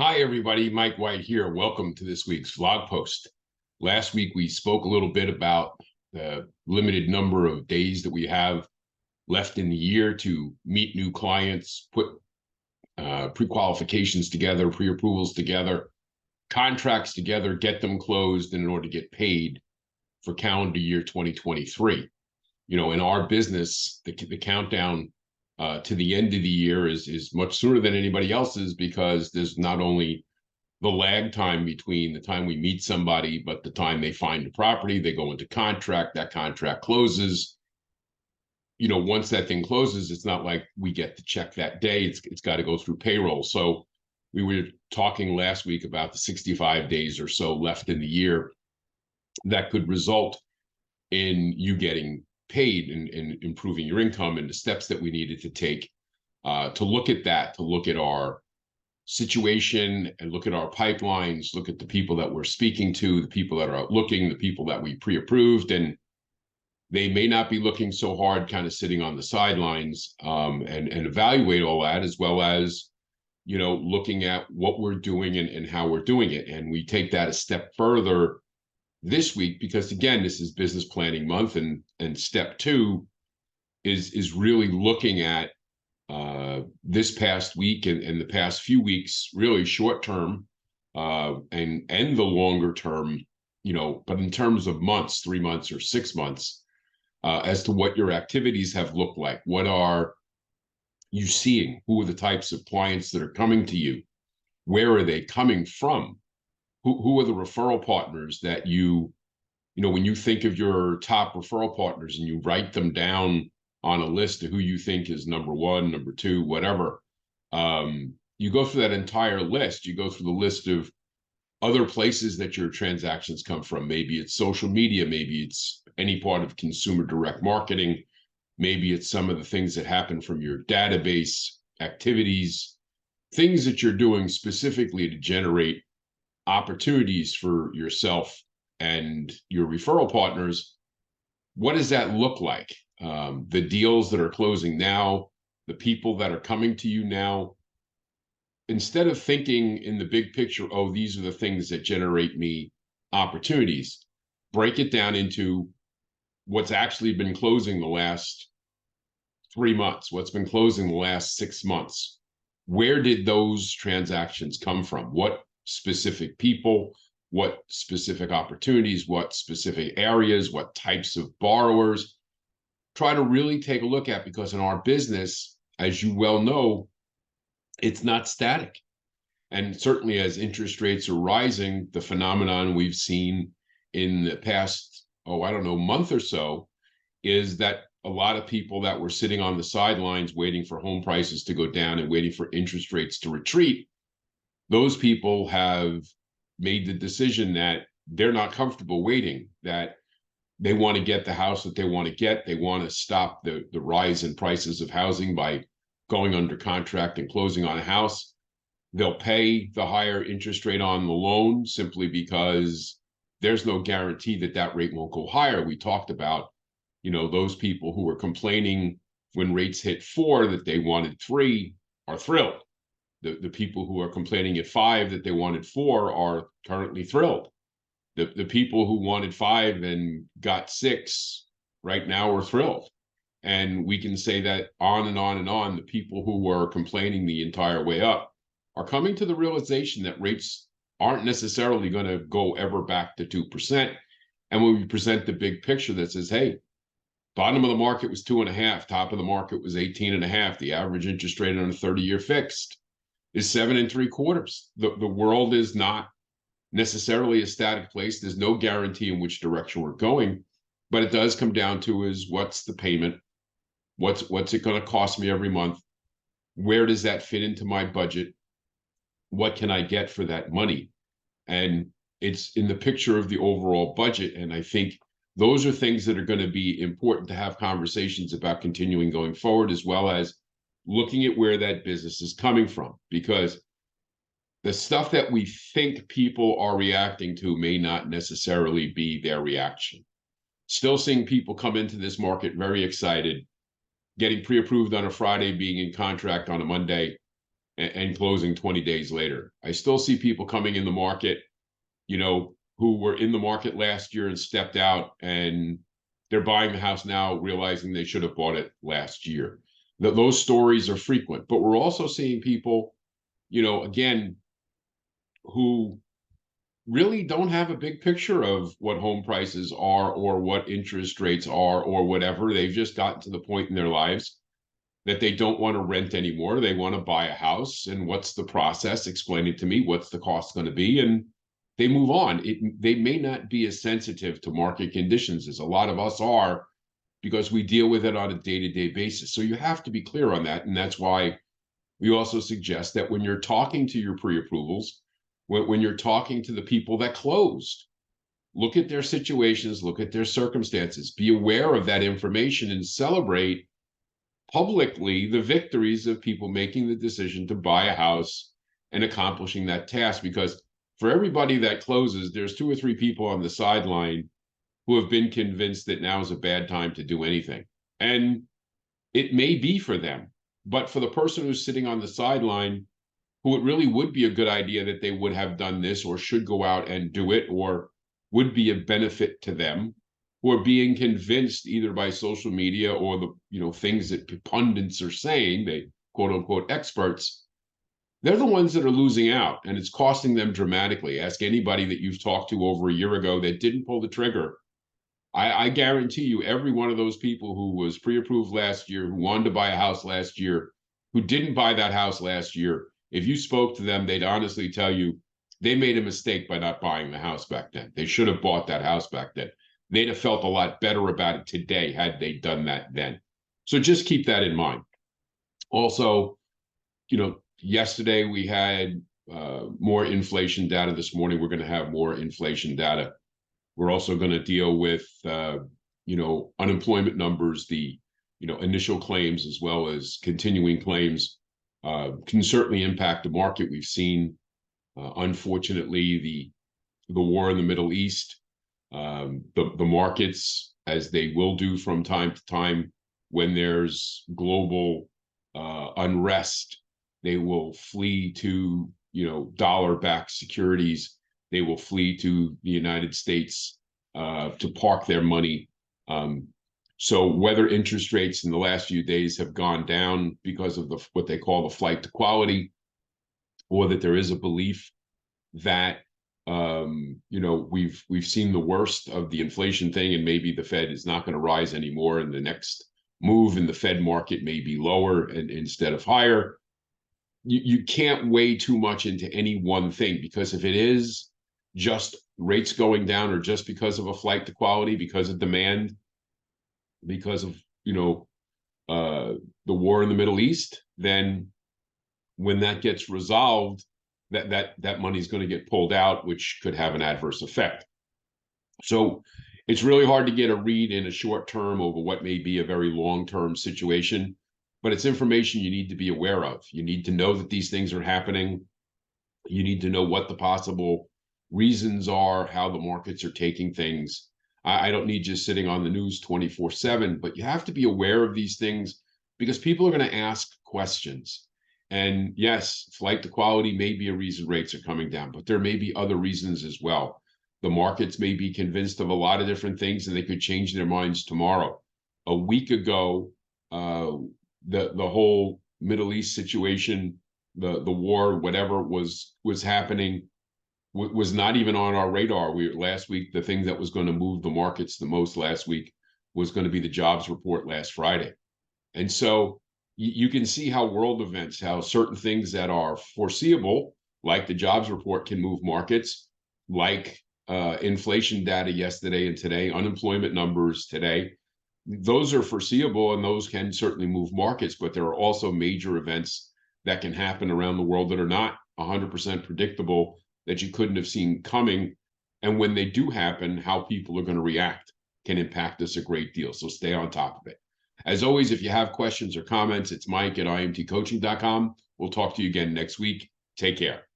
Hi, everybody. Mike White here. Welcome to this week's vlog post. Last week, we spoke a little bit about the limited number of days that we have left in the year to meet new clients, put pre-qualifications together, pre-approvals together, contracts together, get them closed in order to get paid for calendar year 2023. In our business, the countdown to the end of the year is much sooner than anybody else's because there's not only the lag time between the time we meet somebody, but the time they find the property, they go into contract, that contract closes. Once that thing closes, it's not like we get the check that day. It's got to go through payroll. So we were talking last week about the 65 days or so left in the year that could result in you getting paid and improving your income, and the steps that we needed to take to look at that, to look at our situation and look at our pipelines, look at the people that we're speaking to, the people that are out looking, the people that we pre-approved, and they may not be looking so hard, kind of sitting on the sidelines, and evaluate all that, as well as looking at what we're doing and how we're doing it. And we take that a step further this week because, again, this is business planning month, and step two is really looking at this past week and the past few weeks, really short term, and the longer term, but in terms of months, 3 months or 6 months, as to what your activities have looked like. What are you seeing? Who are the types of clients that are coming to you? Where are they coming from? Who are the referral partners that when you think of your top referral partners and you write them down on a list of who you think is number one, number two, whatever, you go through that entire list. You go through the list of other places that your transactions come from. Maybe it's social media, maybe it's any part of consumer direct marketing, maybe it's some of the things that happen from your database activities, things that you're doing specifically to generate opportunities for yourself and your referral partners. What does that look like? The deals that are closing now, the people that are coming to you now. Instead of thinking in the big picture, oh, these are the things that generate me opportunities, break it down into what's actually been closing the last 3 months, what's been closing the last 6 months. Where did those transactions come from? What specific people, what specific opportunities, what specific areas, what types of borrowers? Try to really take a look at, because in our business, as you well know, it's not static. And certainly as interest rates are rising, the phenomenon we've seen in the past, month or so, is that a lot of people that were sitting on the sidelines waiting for home prices to go down and waiting for interest rates to retreat, those people have made the decision that they're not comfortable waiting, that they want to get the house that they want to get. They want to stop the rise in prices of housing by going under contract and closing on a house. They'll pay the higher interest rate on the loan simply because there's no guarantee that that rate won't go higher. We talked about, those people who were complaining when rates hit 4 that they wanted 3 are thrilled. The people who are complaining at 5 that they wanted 4 are currently thrilled. The people who wanted 5 and got 6 right now are thrilled. And we can say that on and on and on. The people who were complaining the entire way up are coming to the realization that rates aren't necessarily going to go ever back to 2%. And when we present the big picture that says, hey, bottom of the market was 2.5, top of the market was 18.5, the average interest rate on a 30-year fixed is 7.75. The world is not necessarily a static place. There's no guarantee in which direction we're going, but it does come down to is what's the payment? What's it going to cost me every month? Where does that fit into my budget? What can I get for that money? And it's in the picture of the overall budget. And I think those are things that are going to be important to have conversations about continuing going forward, as well as looking at where that business is coming from, because the stuff that we think people are reacting to may not necessarily be their reaction. Still seeing people come into this market very excited, getting pre-approved on a Friday, being in contract on a Monday, and closing 20 days later. I still see people coming in the market, who were in the market last year and stepped out, and they're buying the house now, realizing they should have bought it last year. Those stories are frequent, but we're also seeing people, again, who really don't have a big picture of what home prices are or what interest rates are or whatever. They've just gotten to the point in their lives that they don't want to rent anymore. They want to buy a house. And what's the process? Explain it to me. What's the cost going to be? And they move on. They may not be as sensitive to market conditions as a lot of us are, because we deal with it on a day-to-day basis. So you have to be clear on that. And that's why we also suggest that when you're talking to your pre-approvals, when you're talking to the people that closed, look at their situations, look at their circumstances, be aware of that information, and celebrate publicly the victories of people making the decision to buy a house and accomplishing that task. Because for everybody that closes, there's 2 or 3 people on the sideline who have been convinced that now is a bad time to do anything. And it may be for them, but for the person who's sitting on the sideline, who it really would be a good idea that they would have done this or should go out and do it or would be a benefit to them, who are being convinced either by social media or the things that pundits are saying, they quote unquote experts, they're the ones that are losing out, and it's costing them dramatically. Ask anybody that you've talked to over a year ago that didn't pull the trigger. I guarantee you, every one of those people who was pre-approved last year, who wanted to buy a house last year, who didn't buy that house last year, if you spoke to them, they'd honestly tell you they made a mistake by not buying the house back then. They should have bought that house back then. They'd have felt a lot better about it today had they done that then. So just keep that in mind. Also, yesterday we had more inflation data. This morning we're going to have more inflation data. We're also going to deal with, unemployment numbers, the, initial claims as well as continuing claims can certainly impact the market. We've seen, unfortunately, the war in the Middle East, the markets, as they will do from time to time when there's global unrest, they will flee to, dollar-backed securities. They will flee to the United States to park their money. So whether interest rates in the last few days have gone down because of what they call the flight to quality, or that there is a belief that we've seen the worst of the inflation thing, and maybe the Fed is not going to rise anymore, and the next move in the Fed market may be lower and instead of higher. You can't weigh too much into any one thing, because if it is just rates going down, or just because of a flight to quality, because of demand, because of the war in the Middle East, then when that gets resolved, that money is going to get pulled out, which could have an adverse effect. So it's really hard to get a read in a short term over what may be a very long-term situation, but it's information you need to be aware of. You need to know that these things are happening. You need to know what the possible reasons are, how the markets are taking things. I don't need just sitting on the news 24/7, but you have to be aware of these things, because people are going to ask questions. And yes, flight to quality may be a reason rates are coming down, but there may be other reasons as well. The markets may be convinced of a lot of different things, and they could change their minds tomorrow. A week ago, the whole Middle East situation, the war, whatever was happening, was not even on our radar. Last week, the thing that was going to move the markets the most last week was going to be the jobs report last Friday. And so you can see how world events, how certain things that are foreseeable, like the jobs report, can move markets, like inflation data yesterday and today, unemployment numbers today. Those are foreseeable, and those can certainly move markets, but there are also major events that can happen around the world that are not 100% predictable, that you couldn't have seen coming. And when they do happen, how people are going to react can impact us a great deal. So stay on top of it. As always, if you have questions or comments, it's Mike at imtcoaching.com. We'll talk to you again next week. Take care.